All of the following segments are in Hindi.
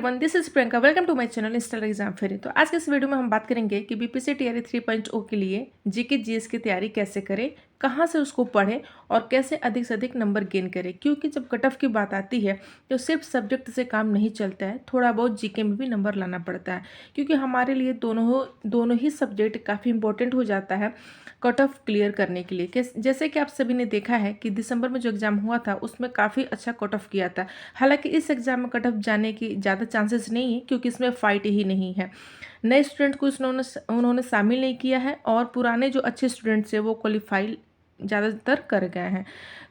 Everyone, this is Priyanka. Welcome to my channel install exam fairy. तो आज के इस वीडियो में हम बात करेंगे कि बीपीएससी टीआरई 3.0 के लिए जीके जीएस की तैयारी कैसे करें, कहाँ से उसको पढ़ें और कैसे अधिक से अधिक नंबर गेन करें। क्योंकि जब कट ऑफ की बात आती है तो सिर्फ सब्जेक्ट से काम नहीं चलता है, थोड़ा बहुत जीके में भी नंबर लाना पड़ता है। क्योंकि हमारे लिए दोनों ही सब्जेक्ट काफ़ी इंपॉर्टेंट हो जाता है कट ऑफ क्लियर करने के लिए। जैसे कि आप सभी ने देखा है कि दिसंबर में जो एग्ज़ाम हुआ था उसमें काफ़ी अच्छा कट ऑफ किया था। हालांकि इस एग्ज़ाम में कट ऑफ जाने की ज़्यादा चांसेस नहीं है क्योंकि इसमें फाइट ही नहीं है। नए स्टूडेंट को उन्होंने शामिल नहीं किया है और पुराने जो अच्छे स्टूडेंट्स हैं वो क्वालिफाई ज़्यादातर कर गए हैं।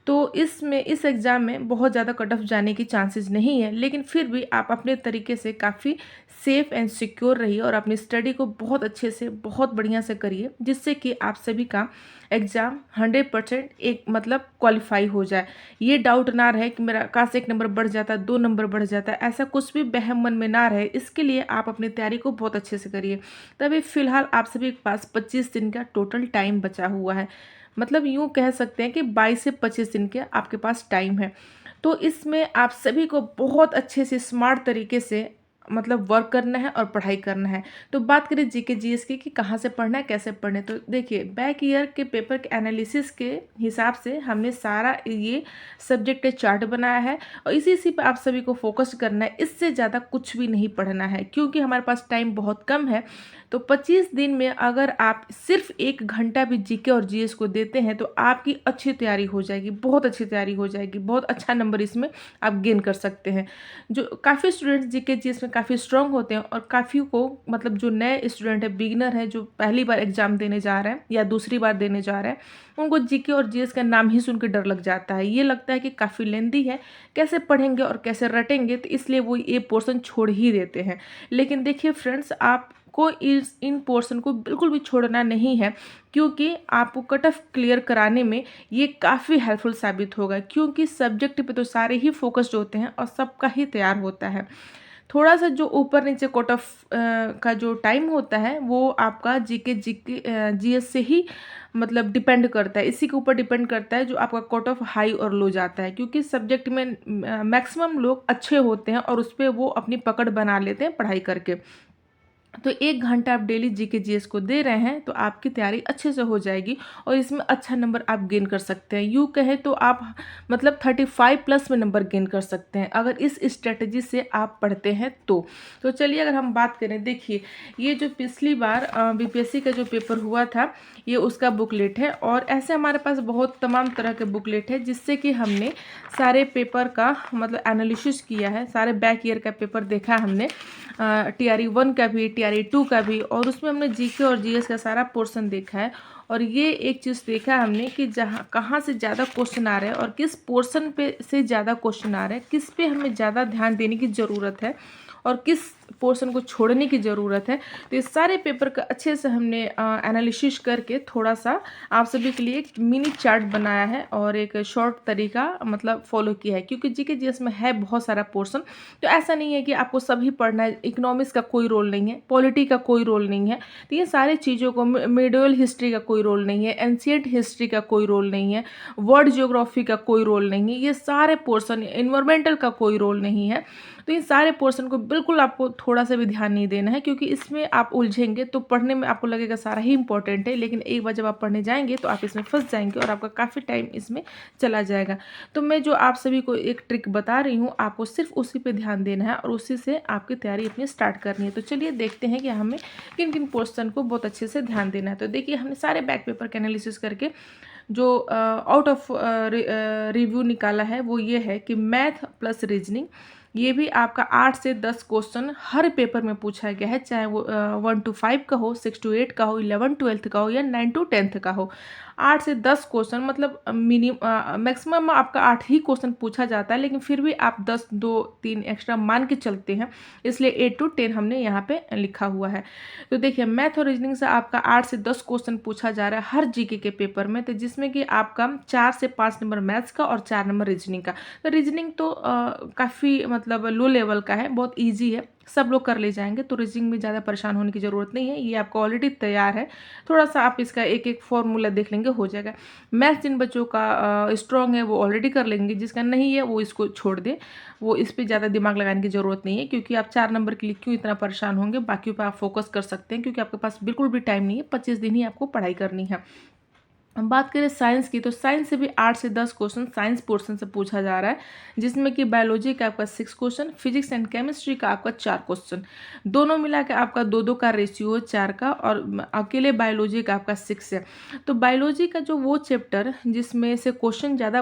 तो इस एग्ज़ाम में बहुत ज़्यादा कट ऑफ जाने की चांसेस नहीं है, लेकिन फिर भी आप अपने तरीके से काफ़ी सेफ़ एंड सिक्योर रहिए और अपनी स्टडी को बहुत अच्छे से बहुत बढ़िया से करिए, जिससे कि आप सभी का एग्ज़ाम 100% एक मतलब क्वालिफाई हो जाए। ये डाउट ना रहे कि मेरा कहाँ से 1 नंबर बढ़ जाता है, 2 नंबर बढ़ जाता है, ऐसा कुछ भी वहम मन में ना रहे। इसके लिए आप अपनी तैयारी को बहुत अच्छे से करिए। तभी फ़िलहाल आप सभी के पास 25 दिन का टोटल टाइम बचा हुआ है। मतलब यूँ कह सकते हैं कि 22 से 25 दिन के आपके पास टाइम है। तो इसमें आप सभी को बहुत अच्छे से स्मार्ट तरीके से मतलब वर्क करना है और पढ़ाई करना है। तो बात करें जीके जीएस की कि कहाँ से पढ़ना है, कैसे पढ़ना है, तो देखिए बैक ईयर के पेपर के एनालिसिस के हिसाब से हमने सारा ये सब्जेक्ट चार्ट बनाया है और इसी पे आप सभी को फोकस करना है। इससे ज़्यादा कुछ भी नहीं पढ़ना है क्योंकि हमारे पास टाइम बहुत कम है। तो 25 दिन में अगर आप सिर्फ 1 घंटा भी जीके और जीएस को देते हैं तो आपकी अच्छी तैयारी हो जाएगी, बहुत अच्छी तैयारी हो जाएगी, बहुत अच्छा नंबर इसमें आप गेन कर सकते हैं। जो काफ़ी स्टूडेंट्स जीके जीएस में काफ़ी स्ट्रांग होते हैं और काफ़ी को मतलब जो नए स्टूडेंट है, बिगिनर है, जो पहली बार एग्जाम देने जा रहे हैं या दूसरी बार देने जा रहे हैं, उनको जीके और जीएस का नाम ही सुन के डर लग जाता है। ये लगता है कि काफ़ी लेंदी है, कैसे पढ़ेंगे और कैसे रटेंगे, तो इसलिए वो ये पोर्शन छोड़ ही देते हैं। लेकिन देखिए फ्रेंड्स, आपको इन पोर्शन को बिल्कुल भी छोड़ना नहीं है क्योंकि आपको कट ऑफ क्लियर कराने में ये काफ़ी हेल्पफुल साबित होगा। क्योंकि सब्जेक्ट पे तो सारे ही फोकस्ड होते हैं और सबका ही तैयार होता है। थोड़ा सा जो ऊपर नीचे कट ऑफ का जो टाइम होता है वो आपका जीके जीएस से ही मतलब डिपेंड करता है। इसी के ऊपर डिपेंड करता है जो आपका कट ऑफ हाई और लो जाता है। क्योंकि सब्जेक्ट में मैक्सिमम लोग अच्छे होते हैं और उस पर वो अपनी पकड़ बना लेते हैं पढ़ाई करके। तो 1 घंटा आप डेली जीके जीएस को दे रहे हैं तो आपकी तैयारी अच्छे से हो जाएगी और इसमें अच्छा नंबर आप गेन कर सकते हैं। यूँ कहें तो आप मतलब 35 प्लस में नंबर गेन कर सकते हैं अगर इस स्ट्रेटजी से आप पढ़ते हैं तो चलिए अगर हम बात करें, देखिए ये जो पिछली बार बीपीएससी का जो पेपर हुआ था ये उसका बुकलेट है और ऐसे हमारे पास बहुत तमाम तरह के बुकलेट है जिससे कि हमने सारे पेपर का मतलब एनालिसिस किया है। सारे बैक ईयर का पेपर देखा हमने, टीआरई 1 का भी, टीआरई 2 का भी, और उसमें हमने जीके और जीएस का सारा पोर्शन देखा है। और ये एक चीज़ देखा हमने कि जहाँ कहाँ से ज़्यादा क्वेश्चन आ रहे हैं और किस पोर्शन पे से ज़्यादा क्वेश्चन आ रहे हैं, किस पे हमें ज़्यादा ध्यान देने की ज़रूरत है और किस पोर्शन को छोड़ने की ज़रूरत है। तो इस सारे पेपर का अच्छे से हमने एनालिसिस करके थोड़ा सा आप सभी के लिए एक मिनी चार्ट बनाया है और एक शॉर्ट तरीका मतलब फॉलो किया है। क्योंकि जीके जीएस में है बहुत सारा पोर्शन, तो ऐसा नहीं है कि आपको सभी पढ़ना है। इकोनॉमिक्स का कोई रोल नहीं है, पॉलिटी का कोई रोल नहीं है, तो ये सारी चीज़ों को, मिडिवल हिस्ट्री का कोई रोल नहीं है, एंशिएंट हिस्ट्री का कोई रोल नहीं है, वर्ल्ड ज्योग्राफी का कोई रोल नहीं है, ये सारे पोर्शन, इन्वायरमेंटल का कोई रोल नहीं है। तो इन सारे पोर्शन को बिल्कुल आपको थोड़ा सा भी ध्यान नहीं देना है क्योंकि इसमें आप उलझेंगे तो पढ़ने में आपको लगेगा सारा ही इंपॉर्टेंट है, लेकिन एक बार जब आप पढ़ने जाएंगे तो आप इसमें फंस जाएंगे और आपका काफ़ी टाइम इसमें चला जाएगा। तो मैं जो आप सभी को एक ट्रिक बता रही हूँ, आपको सिर्फ उसी पे ध्यान देना है और उसी से आपकी तैयारी अपनी स्टार्ट करनी है। तो चलिए देखते हैं कि हमें किन किन पोर्शन को बहुत अच्छे से ध्यान देना है। तो देखिए हमने सारे बैक पेपर के एनालिसिस करके जो आउट ऑफ रिव्यू निकाला है वो ये है कि मैथ प्लस रीजनिंग, ये भी आपका 8 से 10 क्वेश्चन हर पेपर में पूछा गया है, चाहे वो 1 to 5 का हो, 6 to 8 का हो, 11 12th का हो या 9 to 10th का हो। 8 से 10 क्वेश्चन मतलब मैक्सिमम आपका 8 ही क्वेश्चन पूछा जाता है, लेकिन फिर भी आप 10 2 3 एक्स्ट्रा मान के चलते हैं, इसलिए 8 to 10 हमने यहाँ पे लिखा हुआ है। तो देखिए मैथ और रीजनिंग से आपका 8 से 10 क्वेश्चन पूछा जा रहा है हर जीके के पेपर में, तो जिसमें कि आपका 4 से 5 नंबर मैथ्स का और 4 नंबर रीजनिंग का। तो रीजनिंग तो काफ़ी मतलब मतलब लो लेवल का है, बहुत ईजी है, सब लोग कर ले जाएंगे, तो रीजनिंग में ज़्यादा परेशान होने की ज़रूरत नहीं है, ये आपका ऑलरेडी तैयार है। थोड़ा सा आप इसका एक एक फॉर्मूला देख लेंगे, हो जाएगा। मैथ्स जिन बच्चों का स्ट्रॉन्ग है वो ऑलरेडी कर लेंगे, जिसका नहीं है वो इसको छोड़ दे, वो इस पर ज़्यादा दिमाग लगाने की ज़रूरत नहीं है, क्योंकि आप 4 नंबर के लिए क्यों इतना परेशान होंगे, बाकी पे आप फोकस कर सकते हैं, क्योंकि आपके पास बिल्कुल भी टाइम नहीं है, 25 दिन ही आपको पढ़ाई करनी है। हम बात करें साइंस की, तो साइंस से भी 8 से 10 क्वेश्चन साइंस पोर्शन से पूछा जा रहा है, जिसमें कि बायोलॉजी का आपका 6 क्वेश्चन, फिजिक्स एंड केमिस्ट्री का आपका 4 क्वेश्चन, दोनों मिला के आपका 2-2 का रेशियो है 4 का, और अकेले बायोलॉजी का आपका 6 है। तो बायोलॉजी का जो वो चैप्टर जिसमें से क्वेश्चन ज़्यादा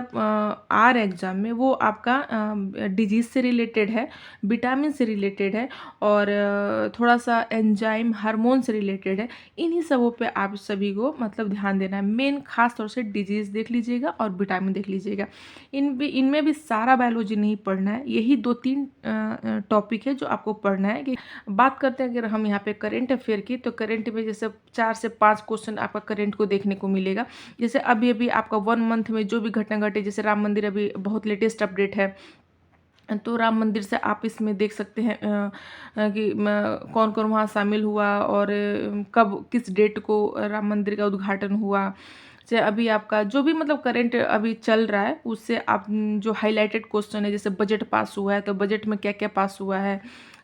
आ रहे एग्जाम में, वो आपका डिजीज से रिलेटेड है, विटामिन से रिलेटेड है, और थोड़ा सा एंजाइम हार्मोन से रिलेटेड है। इन्हीं सबों पे आप सभी को मतलब ध्यान देना है। मेन खास तौर से डिजीज़ देख लीजिएगा और विटामिन देख लीजिएगा। इनमें भी सारा बायोलॉजी नहीं पढ़ना है, यही 2-3 टॉपिक है जो आपको पढ़ना है। कि बात करते हैं अगर हम यहाँ पे करेंट अफेयर की, तो करेंट में जैसे 4 से 5 क्वेश्चन आपका करेंट को देखने को मिलेगा। जैसे अभी अभी आपका 1 मंथ में जो भी घटना घटे, जैसे राम मंदिर अभी बहुत लेटेस्ट अपडेट है, तो राम मंदिर से आप इसमें देख सकते हैं कि कौन कौन वहाँ शामिल हुआ, और कब किस डेट को राम मंदिर का उद्घाटन हुआ। चाहे अभी आपका जो भी मतलब करंट अभी चल रहा है, उससे आप जो हाईलाइटेड क्वेश्चन है, जैसे बजट पास हुआ है तो बजट में क्या क्या पास हुआ है,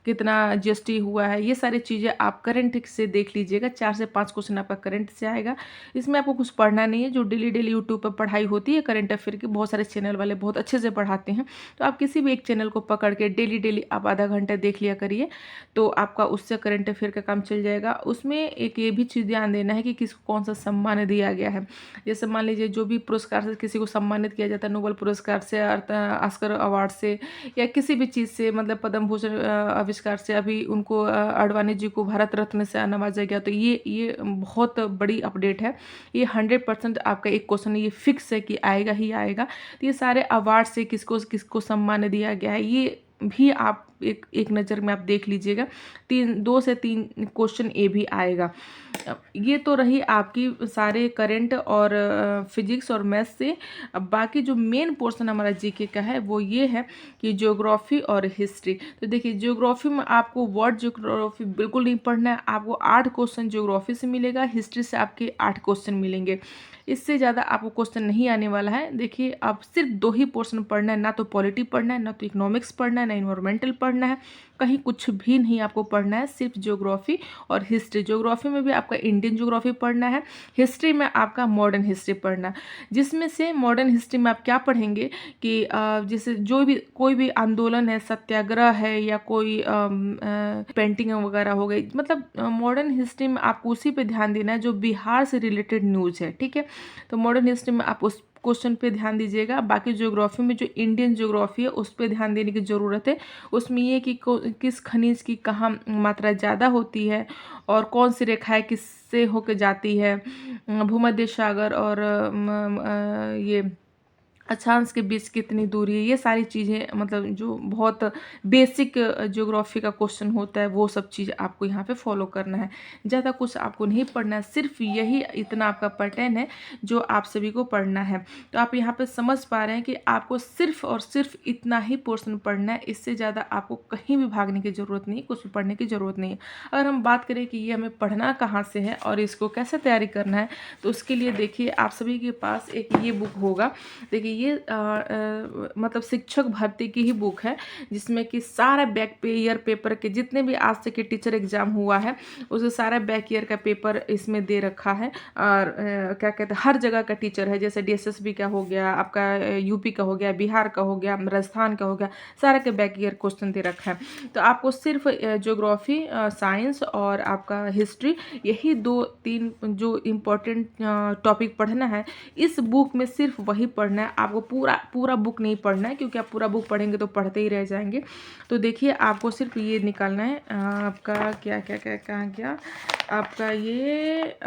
कितना जीएसटी हुआ है, ये सारी चीज़ें आप करंट से देख लीजिएगा। 4 से 5 क्वेश्चन आपका करंट से आएगा। इसमें आपको कुछ पढ़ना नहीं है, जो डेली डेली यूट्यूब पर पढ़ाई होती है करंट अफेयर की, बहुत सारे चैनल वाले बहुत अच्छे से पढ़ाते हैं, तो आप किसी भी एक चैनल को पकड़ के डेली डेली आप आधा घंटा देख लिया करिए, तो आपका उससे करंट अफेयर का काम चल जाएगा। उसमें एक ये भी चीज़ ध्यान देना है कि किसको कौन सा सम्मान दिया गया है। जैसे मान लीजिए जो भी पुरस्कार से किसी को सम्मानित किया जाता है, नोबेल पुरस्कार से, ऑस्कर अवार्ड से, या किसी भी चीज़ से, मतलब पद्म भूषण आविष्कार से, अभी उनको आडवाणी जी को भारत रत्न से नवाजा गया, तो ये बहुत बड़ी अपडेट है। ये 100% आपका एक क्वेश्चन ये फिक्स है कि आएगा ही आएगा। तो ये सारे अवार्ड से किसको किसको सम्मान दिया गया है, ये भी आप एक नज़र में आप देख लीजिएगा। 2 से 3 क्वेश्चन ये भी आएगा। ये तो रही आपकी सारे करंट और फिजिक्स और मैथ्स से। अब बाकी जो मेन पोर्शन हमारा जीके का है वो ये है कि ज्योग्राफी और हिस्ट्री। तो देखिए ज्योग्राफी में आपको वर्ड ज्योग्राफी बिल्कुल नहीं पढ़ना है, आपको 8 क्वेश्चन ज्योग्राफी से मिलेगा, हिस्ट्री से आपके 8 क्वेश्चन मिलेंगे, इससे ज़्यादा आपको क्वेश्चन नहीं आने वाला है। देखिए अब सिर्फ 2 ही पोर्शन पढ़ना है, ना तो पॉलिटी पढ़ना है, ना तो इकोनॉमिक्स पढ़ना है, ना इन्वायरमेंटल पढ़ना है, कहीं कुछ भी नहीं आपको पढ़ना है, सिर्फ ज्योग्राफी और हिस्ट्री। ज्योग्राफी में भी आपका इंडियन ज्योग्राफी पढ़ना है, हिस्ट्री में आपका मॉडर्न हिस्ट्री पढ़ना, जिसमें से मॉडर्न हिस्ट्री में आप क्या पढ़ेंगे कि जैसे जो भी कोई भी आंदोलन है, सत्याग्रह है, या कोई पेंटिंग वगैरह हो गई, मतलब मॉडर्न हिस्ट्री में आपको उसी पे ध्यान देना है जो बिहार से रिलेटेड न्यूज़ है, ठीक है। तो मॉडर्न हिस्ट्री में आप उस क्वेश्चन पे ध्यान दीजिएगा। बाकी ज्योग्राफी में जो इंडियन ज्योग्राफी है उस पे ध्यान देने की ज़रूरत है। उसमें ये कि किस खनिज की कहाँ मात्रा ज़्यादा होती है, और कौन सी रेखाएं किससे होकर जाती है, भूमध्य सागर और ये अक्षांश के बीच कितनी दूरी है, ये सारी चीज़ें मतलब जो बहुत बेसिक ज्योग्राफी का क्वेश्चन होता है, वो सब चीज़ आपको यहाँ पे फॉलो करना है। ज़्यादा कुछ आपको नहीं पढ़ना है, सिर्फ यही इतना आपका पैटर्न है जो आप सभी को पढ़ना है। तो आप यहाँ पे समझ पा रहे हैं कि आपको सिर्फ और सिर्फ इतना ही पोर्शन पढ़ना है, इससे ज़्यादा आपको कहीं भी भागने की ज़रूरत नहीं है, कुछ भी पढ़ने की ज़रूरत नहीं है। अगर हम बात करें कि ये हमें पढ़ना कहाँ से है और इसको कैसे तैयारी करना है, तो उसके लिए देखिए आप सभी के पास एक ये बुक होगा। देखिए ये मतलब शिक्षक भर्ती की ही बुक है, जिसमें कि सारा बैक ईयर पेपर के जितने भी आज तक के टीचर एग्जाम हुआ है उसे सारा बैक ईयर का पेपर इसमें दे रखा है। और क्या कहते हैं, हर जगह का टीचर है, जैसे डीएसएसबी का हो गया, आपका यूपी का हो गया, बिहार का हो गया, राजस्थान का हो गया, सारा के बैक ईयर क्वेश्चन दे रखा है। तो आपको सिर्फ ज्योग्राफी, साइंस और आपका हिस्ट्री, यही 2-3 जो इम्पोर्टेंट टॉपिक पढ़ना है। इस बुक में सिर्फ वही पढ़ना है, आपको पूरा बुक नहीं पढ़ना है, क्योंकि आप पूरा बुक पढ़ेंगे तो पढ़ते ही रह जाएंगे। तो देखिए आपको सिर्फ ये निकालना है, आपका क्या क्या क्या कहाँ क्या आपका ये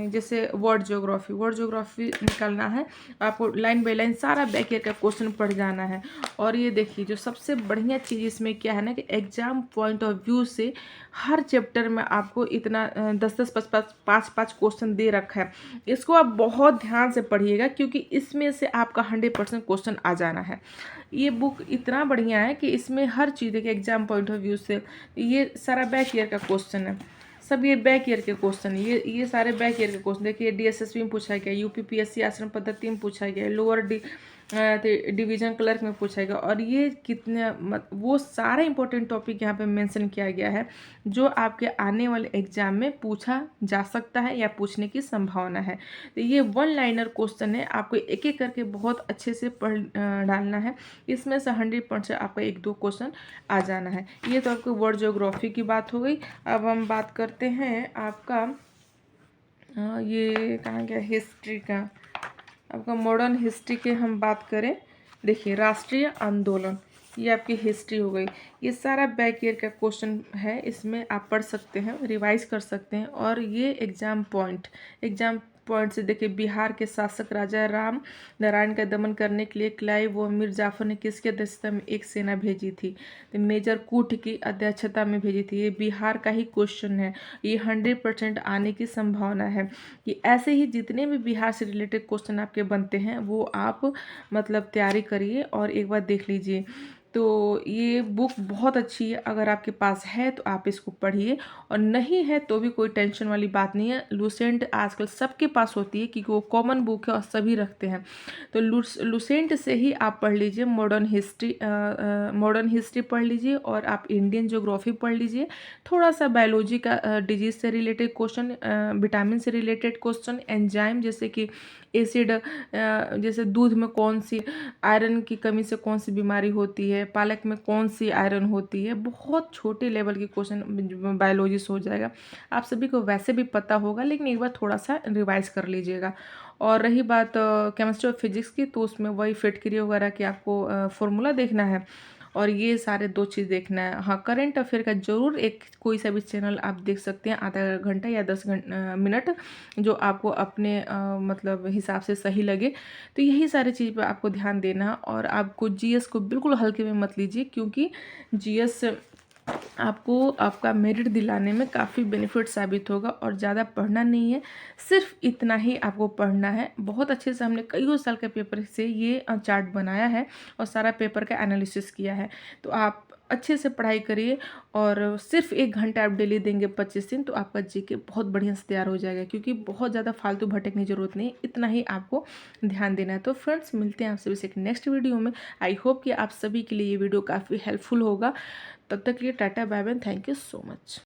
जैसे वर्ड ज्योग्राफी निकालना है। आपको लाइन बाय लाइन सारा बैक ईयर का क्वेश्चन पढ़ जाना है। और ये देखिए जो सबसे बढ़िया चीज़ इसमें क्या है ना, कि एग्जाम पॉइंट ऑफ व्यू से हर चैप्टर में आपको इतना 10-10, 5-5 क्वेश्चन दे रखा है। इसको आप बहुत ध्यान से पढ़िएगा, क्योंकि इसमें से आपका आपका 100% क्वेश्चन आ जाना है। ये बुक इतना बढ़िया है कि इसमें हर चीज़ देखिए, एग्जाम पॉइंट ऑफ व्यू से ये सारा बैक ईयर का क्वेश्चन है, सब ये बैक ईयर के क्वेश्चन, ये सारे बैक ईयर के क्वेश्चन। देखिए डीएसएसबी में पूछा गया, यूपीपीएससी आश्रम पद्धति में पूछा गया, लोअर डिवीजन क्लर्क में पूछा गया, और ये कितने वो सारा इंपॉर्टेंट टॉपिक यहाँ पे मेंशन किया गया है जो आपके आने वाले एग्जाम में पूछा जा सकता है या पूछने की संभावना है। तो ये वन लाइनर क्वेश्चन है, आपको एक एक करके बहुत अच्छे से पढ़ डालना है। इसमें से 100% आपका 1-2 क्वेश्चन आ जाना है। ये तो आपको वर्ल्ड ज्योग्राफी की बात हो गई। अब हम बात करते हैं आपका ये कहाँ गया, हिस्ट्री का। आपका मॉडर्न हिस्ट्री के हम बात करें, देखिए राष्ट्रीय आंदोलन, ये आपकी हिस्ट्री हो गई। ये सारा बैक ईयर का क्वेश्चन है, इसमें आप पढ़ सकते हैं, रिवाइज कर सकते हैं। और ये एग्जाम पॉइंट से देखिए, बिहार के शासक राजा राम नारायण का दमन करने के लिए क्लाइव व मीर जाफर ने किसकी अध्यक्षता में एक सेना भेजी थी? तो मेजर कूट की अध्यक्षता में भेजी थी। ये बिहार का ही क्वेश्चन है, ये 100% आने की संभावना है। कि ऐसे ही जितने भी बिहार से रिलेटेड क्वेश्चन आपके बनते हैं वो आप मतलब तैयारी करिए और एक बार देख लीजिए। तो ये बुक बहुत अच्छी है, अगर आपके पास है तो आप इसको पढ़िए, और नहीं है तो भी कोई टेंशन वाली बात नहीं है। लुसेंट आजकल सबके पास होती है क्योंकि वो कॉमन बुक है और सभी रखते हैं। तो लुसेंट से ही आप पढ़ लीजिए, मॉडर्न हिस्ट्री पढ़ लीजिए, और आप इंडियन ज्योग्राफी पढ़ लीजिए। थोड़ा सा बायोलॉजी का डिजीज से रिलेटेड क्वेश्चन, विटामिन से रिलेटेड क्वेश्चन, एंजाइम जैसे कि एसिड, जैसे दूध में कौन सी आयरन की कमी से कौन सी बीमारी होती है, पालक में कौन सी आयरन होती है, बहुत छोटे लेवल के क्वेश्चन बायोलॉजी से हो जाएगा। आप सभी को वैसे भी पता होगा, लेकिन एक बार थोड़ा सा रिवाइज कर लीजिएगा। और रही बात केमिस्ट्री और फिजिक्स की, तो उसमें वही फिटकरी वगैरह की आपको फॉर्मूला देखना है, और ये सारे 2 चीज़ देखना है। हाँ, करंट अफेयर का जरूर एक कोई सा भी चैनल आप देख सकते हैं, आधा घंटा या 10 मिनट, जो आपको अपने मतलब हिसाब से सही लगे। तो यही सारी चीज़ पर आपको ध्यान देना। और आपको जीएस को बिल्कुल हल्के में मत लीजिए, क्योंकि जीएस आपको आपका मेरिट दिलाने में काफ़ी बेनिफिट साबित होगा। और ज़्यादा पढ़ना नहीं है, सिर्फ इतना ही आपको पढ़ना है। बहुत अच्छे से हमने कईयों साल के पेपर से ये चार्ट बनाया है और सारा पेपर का एनालिसिस किया है। तो आप अच्छे से पढ़ाई करिए, और सिर्फ 1 घंटा आप डेली देंगे 25 दिन, तो आपका जीके बहुत बढ़िया से तैयार हो जाएगा। क्योंकि बहुत ज़्यादा फालतू भटकने की ज़रूरत नहीं, इतना ही आपको ध्यान देना है। तो फ्रेंड्स, मिलते हैं आप सभी से एक नेक्स्ट वीडियो में। आई होप कि आप सभी के लिए ये वीडियो काफ़ी हेल्पफुल होगा। तब तक के लिए tata, bye bye, thank you so much.